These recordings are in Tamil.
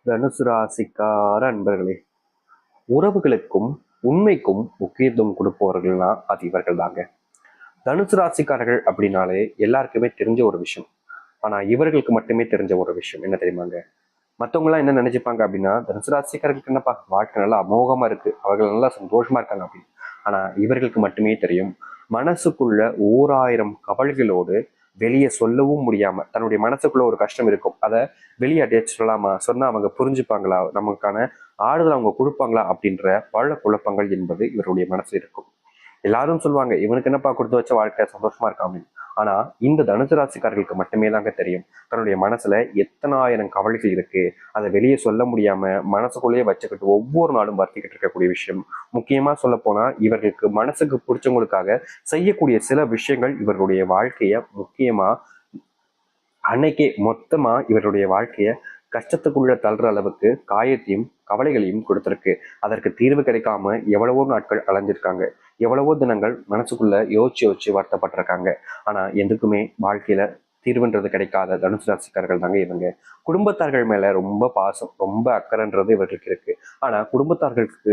தனுசு ராசிக்கார அன்பர்களே, உறவுகளுக்கும் உண்மைக்கும் முக்கியத்துவம் கொடுப்பவர்கள்னா அது இவர்கள் தாங்க. தனுசு ராசிக்காரர்கள் அப்படின்னாலே எல்லாருக்குமே தெரிஞ்ச ஒரு விஷயம். ஆனா இவர்களுக்கு மட்டுமே தெரிஞ்ச ஒரு விஷயம் என்ன தெரியுமாங்க? மற்றவங்க எல்லாம் என்ன நினைச்சுப்பாங்க அப்படின்னா, தனுசு ராசிக்காரர்களுக்கு என்னப்பா வாழ்க்கை நல்லா அமோகமா இருக்கு, அவர்கள் நல்லா சந்தோஷமா இருக்காங்க அப்படின்னு. ஆனா இவர்களுக்கு மட்டுமே தெரியும், மனசுக்குள்ள 1000 கவலைகளோடு வெளியே சொல்லவும் முடியாம தன்னுடைய மனசுக்குள்ள ஒரு கஷ்டம் இருக்கும். அதை வெளியாட்டிய சொல்லலாமா, சொன்னா அவங்க புரிஞ்சுப்பாங்களா, நமக்கான ஆறுதல் அவங்க கொடுப்பாங்களா அப்படின்ற பல குழப்பங்கள் என்பது இவருடைய மனசு இருக்கும். எல்லாரும் சொல்லுவாங்க, இவனுக்கு என்னப்பா கொடுத்து வச்ச வாழ்க்கை சந்தோஷமா இருக்கா அப்படின்னு. ஆனா இந்த தனுசு ராசிக்காரர்களுக்கு மட்டுமே தாங்க தெரியும், தன்னுடைய மனசுல எத்தனாயிரம் கவலைகள் இருக்கு, அதை வெளியே சொல்ல முடியாம மனசுக்குள்ளேயே வச்சுக்கிட்டு ஒவ்வொரு நாளும் வருத்திக்கிட்டு இருக்கக்கூடிய விஷயம். முக்கியமா சொல்ல போனா இவர்களுக்கு மனசுக்கு பிடிச்சவங்களுக்காக செய்யக்கூடிய சில விஷயங்கள் இவர்களுடைய வாழ்க்கைய முக்கியமா அன்னைக்கே மொத்தமா இவருடைய வாழ்க்கைய கஷ்டத்துக்குள்ள தள்ளுற அளவுக்கு காயத்தையும் கவலைகளையும் கொடுத்திருக்கு. அதற்கு தீர்வு கிடைக்காம எவ்வளவோ நாட்கள் அலைஞ்சிருக்காங்க. எவ்வளவோ தினங்கள் மனசுக்குள்ள யோசிச்சு யோசிச்சு வருத்தப்பட்டிருக்காங்க. ஆனா எதுக்குமே வாழ்க்கையில தீர்வுன்றது கிடைக்காத தனுசு ராசிக்காரர்கள் தாங்க இவங்க. குடும்பத்தார்கள் மேல ரொம்ப பாசம், ரொம்ப அக்கறைன்றது இவர்களுக்கு இருக்கு. ஆனா குடும்பத்தார்களுக்கு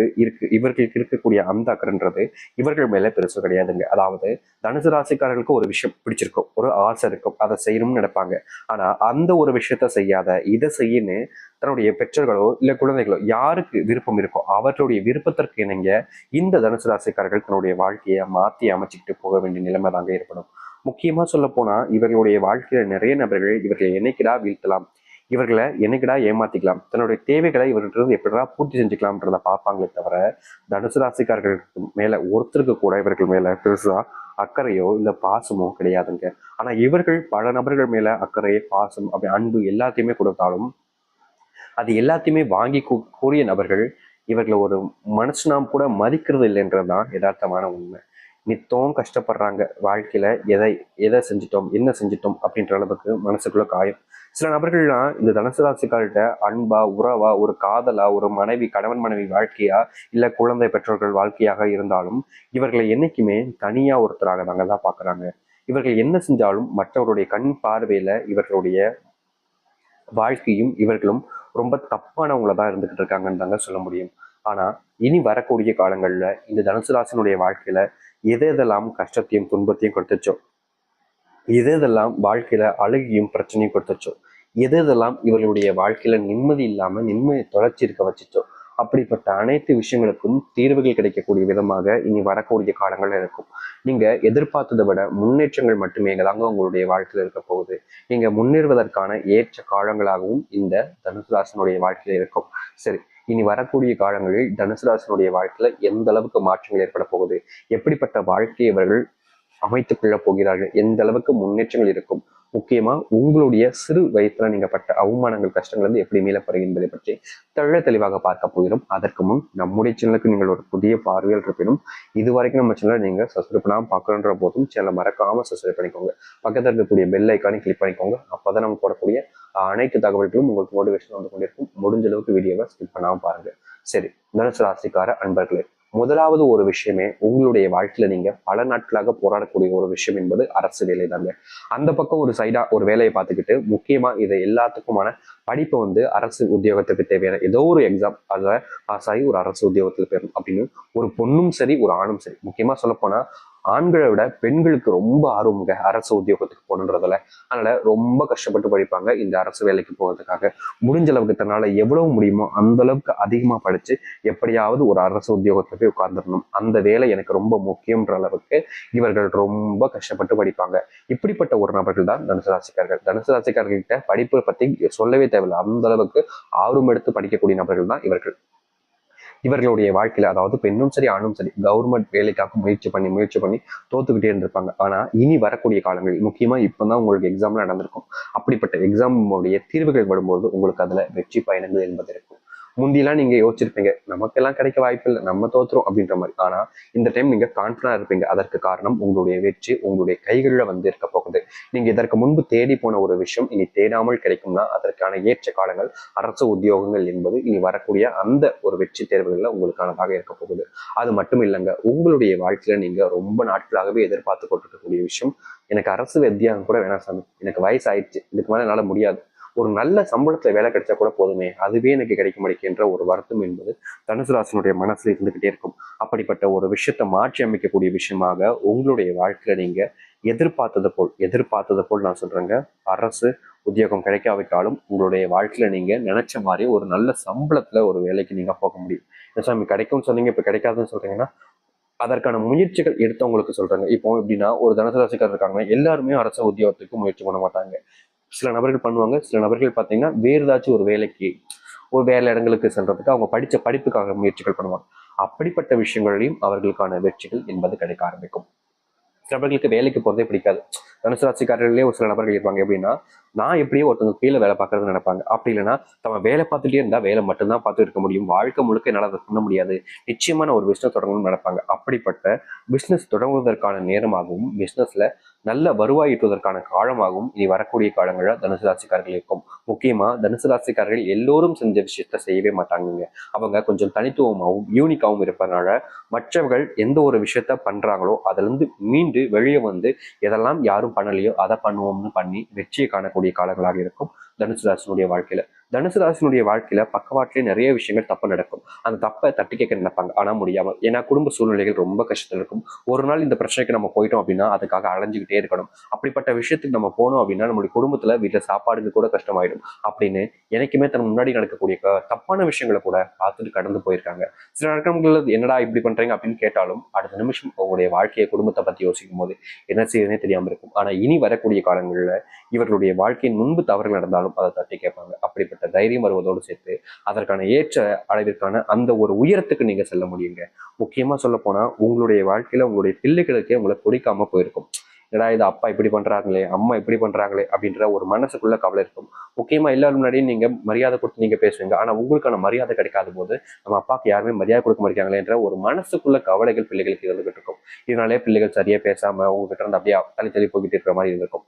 இவர்களுக்கு இருக்கக்கூடிய அந்த அக்கறைன்றது இவர்கள் மேல பெருசு கிடையாதுங்க. அதாவது தனுசு ராசிக்காரர்களுக்கு ஒரு விஷயம் பிடிச்சிருக்கும், ஒரு ஆசை இருக்கும், அதை செய்யணும்னு நினைப்பாங்க. ஆனா அந்த ஒரு விஷயத்த செய்யாத, இதை செய்யன்னு தன்னுடைய பெற்றோர்களோ இல்ல குழந்தைகளோ யாருக்கு விருப்பம் இருக்கோ அவர்களுடைய விருப்பத்திற்கு இணங்க இந்த தனுசு ராசிக்காரர்கள் தன்னுடைய வாழ்க்கையை மாற்றி அமைச்சுக்கிட்டு போக வேண்டிய நிலைமை தாங்க ஏற்படும். முக்கியமா சொல்ல போனா இவர்களுடைய வாழ்க்கையில நிறைய நபர்கள் இவர்களை என்னைக்கிடா வீழ்த்தலாம், இவர்களை என்னைக்கிடா ஏமாத்திக்கலாம், தன்னுடைய தேவைகளை இவர்கிட்ட எப்படிடா பூர்த்தி செஞ்சுக்கலாம்ன்றத பார்ப்பாங்களே தவிர, தனுசு ராசிக்காரர்களுக்கு மேல ஒருத்தருக்கு கூட இவர்கள் மேல பெருசா அக்கறையோ இல்ல பாசமோ கிடையாதுங்க. ஆனா இவர்கள் பல நபர்கள் மேல அக்கறை, பாசம், அப்படி அன்பு எல்லாத்தையுமே கொடுத்தாலும் அது எல்லாத்தையுமே வாங்கி கூறிய நபர்கள் இவர்களை ஒரு மனுஷனாம் கூட மதிக்கிறது இல்லைன்றதுதான் யதார்த்தமான உண்மை. நித்தம் கஷ்டப்படுறாங்க வாழ்க்கையில, எதை எதை செஞ்சிட்டோம், என்ன செஞ்சிட்டோம் அப்படின்ற அளவுக்கு மனசுக்குள்ள காயம். சில நபர்கள்லாம் இந்த தனுசு ராசிக்கார்கிட்ட அன்பா, உறவா, ஒரு காதலா, ஒரு மனைவி, கணவன் மனைவி வாழ்க்கையா, இல்ல குழந்தை பெற்றோர்கள் வாழ்க்கையாக இருந்தாலும் இவர்களை என்னைக்குமே தனியா ஒருத்தராக தாங்க தான் பாக்குறாங்க. இவர்கள் என்ன செஞ்சாலும் மற்றவருடைய கண் பார்வையில இவர்களுடைய வாழ்க்கையும் இவர்களும் ரொம்ப தப்பானவங்கள தான் இருந்துகிட்டு இருக்காங்கன்னு தாங்க சொல்ல முடியும். ஆனா இனி வரக்கூடிய காலங்கள்ல இந்த தனுசு ராசினுடைய வாழ்க்கையில எது எதெல்லாம் கஷ்டத்தையும் துன்பத்தையும் கொடுத்துச்சோ, எது எதெல்லாம் வாழ்க்கையில அழுகையும் பிரச்சனையும் கொடுத்துச்சோ, எது எதெல்லாம் இவர்களுடைய வாழ்க்கையில நிம்மதி இல்லாம நிம்மதி தொலைச்சி இருக்க வச்சுச்சோ, அப்படிப்பட்ட அனைத்து விஷயங்களுக்கும் தீர்வுகள் கிடைக்கக்கூடிய விதமாக இனி வரக்கூடிய காலங்கள் இருக்கும். நீங்க எதிர்பார்த்ததை விட முன்னேற்றங்கள் மட்டுமே தாங்க உங்களுடைய வாழ்க்கையில இருக்க போகுது. நீங்க முன்னேறுவதற்கான ஏற்ற காலங்களாகவும் இந்த தனுசு ராசினுடைய வாழ்க்கையில இருக்கும். சரி, இனி வரக்கூடிய காலங்களில் தனுசு ராசினுடைய வாழ்க்கையில எந்த அளவுக்கு மாற்றங்கள் ஏற்பட போகுது, எப்படிப்பட்ட வாழ்க்கையை இவர்கள் அமைத்துக் கொள்ளப் போகிறார்கள், எந்த அளவுக்கு முன்னேற்றங்கள் இருக்கும், முக்கியமா உங்களுடைய சிறு வயசுல நீங்க பட்ட அவமானங்கள், கஷ்டங்கள் வந்து எப்படி மீளப்படுகிறது என்பதை பற்றி தெள்ள தெளிவாக பார்க்க போகிறோம். அதற்கு முன் நம்முடைய சேனலுக்கு நீங்கள் ஒரு புதிய பார்வையில் இருப்பினும் இதுவரைக்கும் நம்ம சேனலை நீங்க சப்ஸ்கிரைப் பண்ணாம பார்க்கணுன்ற போதும் சேனலை மறக்காம சப்ஸ்கிரைப் பண்ணிக்கோங்க. பக்கத்தில் இருக்கக்கூடிய பெல் ஐக்கானை கிளிக் பண்ணிக்கோங்க. அப்பதான் நம்ம போடக்கூடிய அனைத்து தகவல்களும் உங்களுக்கு மோட்டிவேஷன் வந்து கொண்டிருக்கும். முடிஞ்ச அளவுக்கு வீடியோவை ஸ்கிப் பண்ணாம பாருங்க. சரி, தனுசு ராசிக்கார அன்பர்களே, முதலாவது ஒரு விஷயமே உங்களுடைய வாழ்க்கையில நீங்க பல நாட்களாக போராடக்கூடிய ஒரு விஷயம் என்பது அரசு வேலை தாங்க. அந்த பக்கம் ஒரு சைடா ஒரு வேலையை பார்த்துக்கிட்டு முக்கியமா இது எல்லாத்துக்குமான படிப்பை வந்து அரசு உத்தியோகத்துக்கு தேவையான ஏதோ ஒரு எக்ஸாம் அதில் பாஸ் ஆகி ஒரு அரசு உத்தியோகத்தில் பெறும் அப்படின்னு ஒரு பொண்ணும் சரி ஒரு ஆணும் சரி, முக்கியமா சொல்ல போனா ஆண்களை விட பெண்களுக்கு ரொம்ப ஆர்வமுங்க அரசு உத்தியோகத்துக்கு போகணுன்றதுல. அதனால ரொம்ப கஷ்டப்பட்டு படிப்பாங்க இந்த அரசு வேலைக்கு போகிறதுக்காக. முடிஞ்ச அளவுக்கு தன்னால எவ்வளவு முடியுமோ அந்த அளவுக்கு அதிகமா படிச்சு எப்படியாவது ஒரு அரசு உத்தியோகத்துல போய் உட்கார்ந்துடணும், அந்த வேலை எனக்கு ரொம்ப முக்கியன்ற அளவுக்கு இவர்கள் ரொம்ப கஷ்டப்பட்டு படிப்பாங்க. இப்படிப்பட்ட ஒரு நபர்கள் தான் தனுசு ராசிக்காரர்கள். தனுசு ராசிக்காரர்கிட்ட படிப்பை பத்தி சொல்லவே தேவையில்லை, அந்த அளவுக்கு ஆர்வம் எடுத்து படிக்கக்கூடிய நபர்கள் தான் இவர்கள். இவர்களுடைய வாழ்க்கையில, அதாவது பெண்ணும் சரி ஆணும் சரி, கவர்மெண்ட் வேலைக்காக முயற்சி பண்ணி தோத்துக்கிட்டே இருந்திருப்பாங்க. ஆனா இனி வரக்கூடிய காலங்கள், முக்கியமா இப்பதான் உங்களுக்கு எக்ஸாம் நடந்திருக்கும், அப்படிப்பட்ட எக்ஸாமுடைய தீர்வுகள் வரும்போது உங்களுக்கு அதுல வெற்றி பயணங்கள் என்பது இருக்கும். முந்தியெல்லாம் நீங்க யோசிச்சிருப்பீங்க, நமக்கெல்லாம் கிடைக்க வாய்ப்பு இல்லை, நம்ம தோத்துறோம் அப்படின்ற மாதிரி. ஆனா இந்த டைம் நீங்க கான்ஃபிடண்டா இருப்பீங்க. அதற்கு காரணம் உங்களுடைய வெற்றி உங்களுடைய கைகளில் வந்து இருக்க போகுது. நீங்க இதற்கு முன்பு தேடி போன ஒரு விஷயம் இனி தேடாமல் கிடைக்கும்னா அதற்கான ஏற்ற காலங்கள் அரசு உத்தியோகங்கள் என்பது இனி வரக்கூடிய அந்த ஒரு வெற்றி தேர்வுகள்ல உங்களுக்கானதாக இருக்க போகுது. அது மட்டும் இல்லைங்க, உங்களுடைய வாழ்க்கையில நீங்க ரொம்ப நாட்களாகவே எதிர்பார்த்து கொண்டிருக்கக்கூடிய விஷயம், எனக்கு அரசு வித்தியாகம் கூட வேணாம் சாமி, எனக்கு வயசு ஆயிடுச்சு, இதுக்கு மேல என்னால முடியாது, ஒரு நல்ல சம்பளத்துல வேலை கிடைச்சா கூட போதுமே, அதுவே எனக்கு கிடைக்க மாட்டேங்கிற ஒரு வருத்தம் என்பது தனுசு ராசினுடைய மனசுல இருந்துகிட்டே இருக்கும். அப்படிப்பட்ட ஒரு விஷயத்தை மாற்றி அமைக்கக்கூடிய விஷயமாக உங்களுடைய வாழ்க்கையில நீங்க எதிர்பார்த்தது போல் நான் சொல்றேங்க, அரசு உத்தியோகம் கிடைக்காவிட்டாலும் உங்களுடைய வாழ்க்கையில நீங்க நினைச்ச மாதிரி ஒரு நல்ல சம்பளத்துல ஒரு வேலைக்கு நீங்க போக முடியும். சாமி கிடைக்கும்னு சொன்னீங்க, இப்ப கிடைக்காதுன்னு சொல்றீங்கன்னா அதற்கான முயற்சிகள் எடுத்தவங்களுக்கு சொல்றாங்க. இப்போ எப்படின்னா, ஒரு தனுசு ராசிக்காரர் இருக்காங்கன்னா எல்லாருமே அரசு உத்தியோகத்துக்கு முயற்சி பண்ண மாட்டாங்க. சில நபர்கள் பண்ணுவாங்க, சில நபர்கள் பார்த்தீங்கன்னா வேறு ஏதாச்சும் ஒரு வேலைக்கு, ஒரு வேலை இடங்களுக்கு செல்றதுக்கு அவங்க படிச்ச படிப்புக்காக முயற்சிகள் பண்ணுவாங்க. அப்படிப்பட்ட விஷயங்களையும் அவர்களுக்கான வெற்றிகள் என்பது கிடைக்க ஆரம்பிக்கும். சில நபர்களுக்கு வேலைக்கு போறதே பிடிக்காது. தனுசு ராசிக்காரர்களே ஒரு சில நபர்கள் இருப்பாங்க. எப்படின்னா, நான் எப்படியோ ஒருத்தவங்க கீழே வேலை பார்க்கறதுன்னு நினைப்பாங்க. அப்படி இல்லைன்னா நம்ம வேலை பார்த்துட்டே இருந்தா வேலை மட்டும்தான் பார்த்துட்டு இருக்க முடியும், வாழ்க்கை முழுக்க என்னால் அதை பண்ண முடியாது, நிச்சயமான ஒரு பிசினஸ் தொடங்கணும்னு நினைப்பாங்க. அப்படிப்பட்ட பிசினஸ் தொடங்குவதற்கான நேரமாகவும் பிசினஸ்ல நல்ல வருவாய் ஈட்டுவதற்கான காலமாகவும் இனி வரக்கூடிய காலங்களில் தனுசு ராசிக்காரர்கள் இருக்கும். முக்கியமா தனுசு ராசிக்காரர்கள் எல்லோரும் செஞ்ச விஷயத்த செய்யவே மாட்டாங்க. அவங்க கொஞ்சம் தனித்துவமாகவும் யூனிக்காகவும் இருப்பதனால மற்றவர்கள் எந்த ஒரு விஷயத்த பண்றாங்களோ அதுல இருந்து மீண்டு வெளியே வந்து எதெல்லாம் யாரும் பண்ணலையோ அதை பண்ணுவோம்னு பண்ணி வெற்றியை காணக்கூடிய காலங்களாக இருக்கும் தனுசு ராசினுடைய வாழ்க்கையில. தனுசு ராசினுடைய வாழ்க்கையில பக்கவாட்டிலே நிறைய விஷயங்கள் தப்பு நடக்கும். அந்த தப்பை தட்டி கேட்க நினைப்பாங்க, ஆனா முடியாம. ஏன்னா குடும்ப சூழ்நிலைகள் ரொம்ப கஷ்டத்தில் இருக்கும். ஒரு நாள் இந்த பிரச்சனைக்கு நம்ம போயிட்டோம் அப்படின்னா அதுக்காக அலைஞ்சுக்கிட்டே இருக்கணும். அப்படிப்பட்ட விஷயத்துக்கு நம்ம போனோம் அப்படின்னா நம்மளுடைய குடும்பத்துல வீட்டுல சாப்பாடுக்கு கூட கஷ்டமாயிடும் அப்படின்னு எனக்குமே தன் முன்னாடி நடக்கக்கூடிய தப்பான விஷயங்களை கூட பார்த்துட்டு கடந்து போயிருக்காங்க. சில நடக்கங்கள் என்னடா இப்படி பண்றீங்க அப்படின்னு கேட்டாலும் அடுத்த நிமிஷம் அவங்களுடைய வாழ்க்கையை குடும்பத்தை பத்தி யோசிக்கும் போது என்ன செய்யறதுனே தெரியாம இருக்கும். ஆனா இனி வரக்கூடிய காலங்களில் இவர்களுடைய வாழ்க்கையின் முன்பு தவறுகள் நடந்தாலும் அதை தட்டி கேட்பாங்க. அப்படிப்பட்ட தைரியம் வருவதோடு சேர்த்து அதற்கான ஏற்ற அளவிற்கான அந்த ஒரு உயரத்துக்கு நீங்க செல்ல முடியுங்க. முக்கியமா சொல்ல போனா உங்களுடைய வாழ்க்கையில உங்களுடைய பிள்ளைகளுக்கே உங்களை பிடிக்காம போயிருக்கும். ஏடா இது அப்பா இப்படி பண்றாங்களே, அம்மா இப்படி பண்றாங்களே அப்படின்ற ஒரு மனசுக்குள்ள கவலை இருக்கும். முக்கியமா எல்லாரும் முன்னாடியும் நீங்க மரியாதை கொடுத்து நீங்க பேசுவீங்க. ஆனா உங்களுக்கான மரியாதை கிடைக்காத போது நம்ம அப்பாவுக்கு யாருமே மரியாதை கொடுக்க மாட்டாங்களேன்ற ஒரு மனசுக்குள்ள கவலைகள் பிள்ளைகளுக்கு இருந்துகிட்டு இருக்கும். இதனாலே பிள்ளைகள் சரியா பேசாம உங்ககிட்ட இருந்து அப்படியே தள்ளி தள்ளி போய்கிட்டு இருக்கிற மாதிரி இருந்திருக்கும்.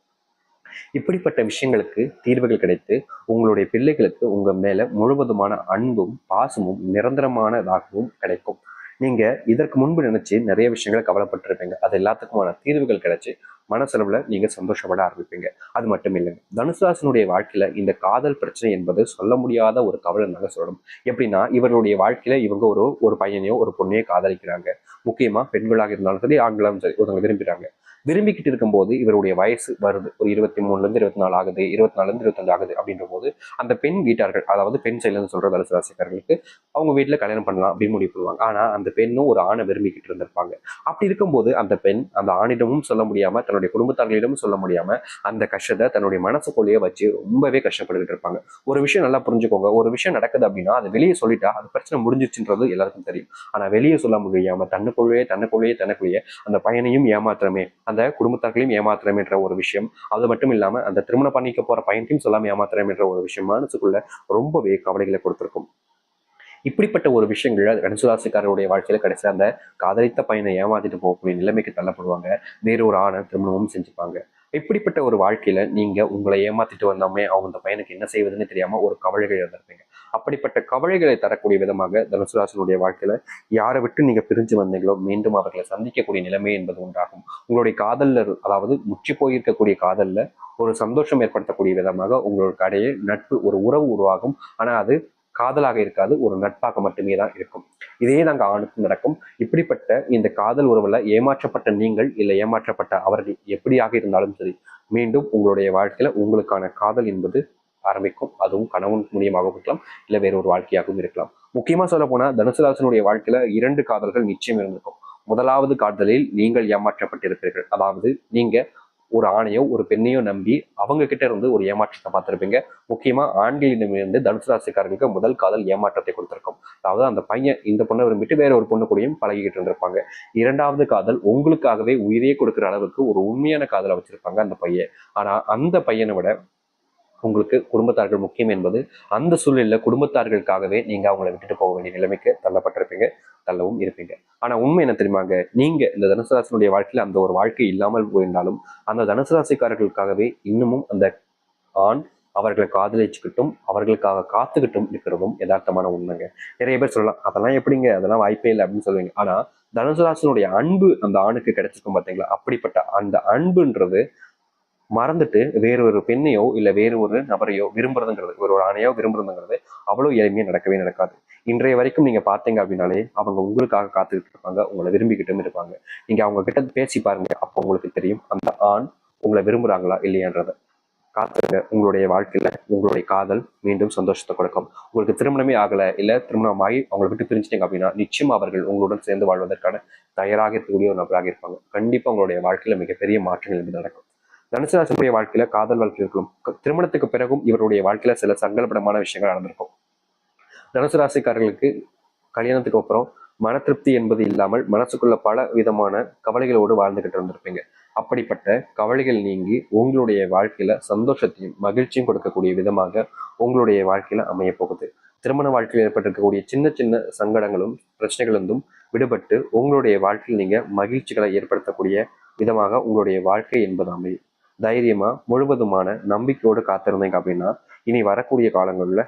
இப்படிப்பட்ட விஷயங்களுக்கு தீர்வுகள் கிடைத்து உங்களுடைய பிள்ளைகளுக்கு உங்க மேல முழுவதுமான அன்பும் பாசமும் நிரந்தரமானதாகவும் கிடைக்கும். நீங்க இதற்கு முன்பு நினைச்சு நிறைய விஷயங்களை கவலைப்பட்டிருப்பீங்க. அது எல்லாத்துக்குமான தீர்வுகள் கிடைச்சு மனசளவுல நீங்க சந்தோஷப்பட ஆரம்பிப்பீங்க. அது மட்டும் இல்லைங்க, தனுசு ராசினுடைய வாழ்க்கையில இந்த காதல் பிரச்சனை என்பது சொல்ல முடியாத ஒரு கவலைனால சொல்லணும். எப்படின்னா இவர்களுடைய வாழ்க்கையில இவங்க ஒரு பையனையோ ஒரு பொண்ணையோ காதலிக்கிறாங்க. முக்கியமா பெண்களாக இருந்தாலும் சரி ஆண்களாலும் சரி ஒருத்தவங்க விரும்புகிறாங்க. விரும்பிக்கிட்டு இருக்கும்போது இவருடைய வயசு வருது, ஒரு 23ல இருந்து 24 ஆகுது, 24ல இருந்து 25 ஆகுது அப்படின்ற போது அந்த பெண் வீட்டார்கள், அதாவது பெண் சைடுன்னு சொல்ற தனுசு ராசிக்காரர்களுக்கு அவங்க வீட்டுல கல்யாணம் பண்ணலாம் அப்படின்னு முடிவு பண்ணுவாங்க. ஆனா அந்த பெண்ணும் ஒரு ஆணை விரும்பிக்கிட்டு இருந்திருப்பாங்க. அப்படி இருக்கும்போது அந்த பெண் அந்த ஆணிடமும் சொல்ல முடியாம தன்னுடைய குடும்பத்தார்களிடமும் சொல்ல முடியாம அந்த கஷ்டத்தை தன்னுடைய மனசுக்குள்ளேயே வச்சு ரொம்பவே கஷ்டப்பட்டுக்கிட்டு இருப்பாங்க. ஒரு விஷயம் நல்லா புரிஞ்சுக்கோங்க, ஒரு விஷயம் நடக்குது அப்படின்னா அது வெளியே சொல்லிட்டா அது பிரச்சனை முடிஞ்சிச்சுன்றது எல்லாருக்கும் தெரியும். ஆனா வெளியே சொல்ல முடியாம தன்னுக்குள்ளேயே அந்த பையனையும் ஏமாத்திரமே, அந்த குடும்பத்தார்களையும் ஏமாத்திரமேன்ற ஒரு விஷயம், அது மட்டும் இல்லாம அந்த திருமணம் பண்ணிக்க போற பையனையும் சொல்லாம ஏமாத்திரமேன்ற ஒரு விஷயம் மனசுக்குள்ள ரொம்பவே கவலைகளை கொடுத்திருக்கும். இப்படிப்பட்ட ஒரு விஷயங்கள் தனுசு ராசிக்காரருடைய வாழ்க்கையில கடைசியா அந்த காதலித்த பையனை ஏமாத்திட்டு போகக்கூடிய நிலைமைக்கு தள்ளப்படுவாங்க. வேற ஒரு ஆணை திருமணமும் செஞ்சுப்பாங்க. இப்படிப்பட்ட ஒரு வாழ்க்கையில நீங்க உங்களை ஏமாத்திட்டு வந்தோமே அவங்க அந்த பையனுக்கு என்ன செய்வதுன்னு தெரியாம ஒரு கவலைகள் இருந்திருப்பீங்க. அப்படிப்பட்ட கவலைகளை தரக்கூடிய விதமாக தனுசு ராசினுடைய வாழ்க்கையில யாரை விட்டு நீங்க பிரிஞ்சு வந்தீங்களோ மீண்டும் அவர்களை சந்திக்கக்கூடிய நிலைமை என்பது உண்டாகும். உங்களுடைய காதல்ல, அதாவது முற்றி போயிருக்கக்கூடிய காதல்ல ஒரு சந்தோஷம் ஏற்படுத்தக்கூடிய விதமாக உங்களோட கடையே நட்பு ஒரு உறவு உருவாகும். ஆனா அது காதலாக இருக்காது, ஒரு நட்பாக மட்டுமே தான் இருக்கும். இதே தாங்க ஆணுக்கும் நடக்கும். இப்படிப்பட்ட இந்த காதல் உறவுல ஏமாற்றப்பட்ட நீங்கள் இல்லை ஏமாற்றப்பட்ட அவர்கள் எப்படியாக இருந்தாலும் சரி, மீண்டும் உங்களுடைய வாழ்க்கையில உங்களுக்கான காதல் என்பது ஆரம்பிக்கும். அதுவும் கணவன் மூலியமாகவும் இருக்கலாம், இல்லை வேற ஒரு வாழ்க்கையாகவும் இருக்கலாம். முக்கியமா சொல்ல போனா தனுசு ராசினுடைய வாழ்க்கையில 2 காதல்கள் நிச்சயம் இருந்திருக்கும். முதலாவது காதலில் நீங்கள் ஏமாற்றப்பட்டிருப்பீர்கள். அதாவது நீங்க ஒரு ஆணையோ ஒரு பெண்ணையோ நம்பி அவங்க கிட்ட இருந்து ஒரு ஏமாற்றத்தை பார்த்திருப்பீங்க. முக்கியமா ஆண்களிடமிருந்து தனுசு ராசிக்காரர்களுக்கு முதல் காதல் ஏமாற்றத்தை கொடுத்திருக்கும். அதாவது அந்த பையன் இந்த பொண்ணை விரும்பிட்டு வேற ஒரு பொண்ணு கூடயும் பழகிக்கிட்டு இருந்திருப்பாங்க. 2வது காதல் உங்களுக்காகவே உயிரே கொடுக்குற அளவுக்கு ஒரு உண்மையான காதலை வச்சிருப்பாங்க அந்த பையன். ஆனா அந்த பையனை விட உங்களுக்கு குடும்பத்தார்கள் முக்கியம் என்பது அந்த சூழலில் குடும்பத்தார்களுக்காகவே நீங்க அவங்களை விட்டுட்டு போக வேண்டிய நிலைமைக்கு தள்ளப்பட்டிருப்பீங்க, தள்ளவும் இருப்பீங்க. ஆனா உண்மை என்ன தெரியுமாங்க, நீங்க இந்த தனுசு ராசினுடைய வாழ்க்கையில அந்த ஒரு வாழ்க்கை இல்லாமல் போயிருந்தாலும் அந்த தனுசு ராசிக்காரர்களுக்காகவே இன்னமும் அந்த ஆண் அவர்களை காதலிச்சுக்கிட்டும் அவர்களுக்காக காத்துக்கிட்டும் இருக்கிறதும் யதார்த்தமான உண்மைங்க. நிறைய பேர் சொல்லலாம் அதெல்லாம் எப்படிங்க, அதெல்லாம் வாய்ப்பே இல்லை அப்படின்னு சொல்லுவீங்க. ஆனா தனுசு ராசினுடைய அன்பு அந்த ஆணுக்கு கிடைச்சிருக்கும் பார்த்தீங்களா, அப்படிப்பட்ட அந்த அன்புன்றது மறந்துட்டு வேற ஒரு பெண்ணையோ இல்ல வேறு ஒரு நபரையோ விரும்புறதுங்கிறது, ஒரு ஆணையோ விரும்புறதுங்கிறது அவ்வளவு எளிமையா நடக்கவே நடக்காது. இன்றைய வரைக்கும் நீங்க பாத்தீங்க அப்படின்னாலே அவங்க உங்களுக்காக காத்துக்கிட்டு இருப்பாங்க, உங்களை விரும்பிக்கிட்டும் இருப்பாங்க. நீங்க அவங்க கிட்ட பேசி பாருங்க, அப்போ உங்களுக்கு தெரியும் அந்த ஆண் உங்களை விரும்புறாங்களா இல்லையான்றத. காத்துங்க, உங்களுடைய வாழ்க்கையில உங்களுடைய காதல் மீண்டும் சந்தோஷத்தை கொடுக்கும். உங்களுக்கு திருமணமே ஆகல, இல்ல திருமணம் ஆகி அவங்களை விட்டு பிரிஞ்சிட்டீங்க அப்படின்னா நிச்சயமா அவர்கள் உங்களுடன் சேர்ந்து வாழ்வதற்கான தயாராக இருக்கக்கூடிய ஒரு நபராக இருப்பாங்க. கண்டிப்பா உங்களுடைய வாழ்க்கையில மிகப்பெரிய மாற்றங்கள் என்பது நடக்கும். தனுசு ராசியுடைய வாழ்க்கையில காதல் வாழ்க்கையில் இருக்கும் திருமணத்துக்கு பிறகும் இவருடைய வாழ்க்கையில சில சங்கடப்படமான விஷயங்கள் நடந்திருக்கும். தனுசு ராசிக்காரர்களுக்கு கல்யாணத்துக்கு அப்புறம் மன திருப்தி என்பது இல்லாமல் மனசுக்குள்ள பல விதமான கவலைகளோடு வாழ்ந்துகிட்டு இருந்திருப்பீங்க. அப்படிப்பட்ட கவலைகள் நீங்கி உங்களுடைய வாழ்க்கையில சந்தோஷத்தையும் மகிழ்ச்சியும் கொடுக்கக்கூடிய விதமாக உங்களுடைய வாழ்க்கையில அமைய போகுது. திருமண வாழ்க்கையில் ஏற்பட்டிருக்கக்கூடிய சின்ன சின்ன சங்கடங்களும் பிரச்சனைகளிலிருந்தும் விடுபட்டு உங்களுடைய வாழ்க்கையில் நீங்க மகிழ்ச்சிகளை ஏற்படுத்தக்கூடிய விதமாக உங்களுடைய வாழ்க்கை என்பது அமையும். தைரியமா முழுவதுமான நம்பிக்கையோடு காத்திருந்தீங்க அப்படின்னா இனி வரக்கூடிய காலங்களில்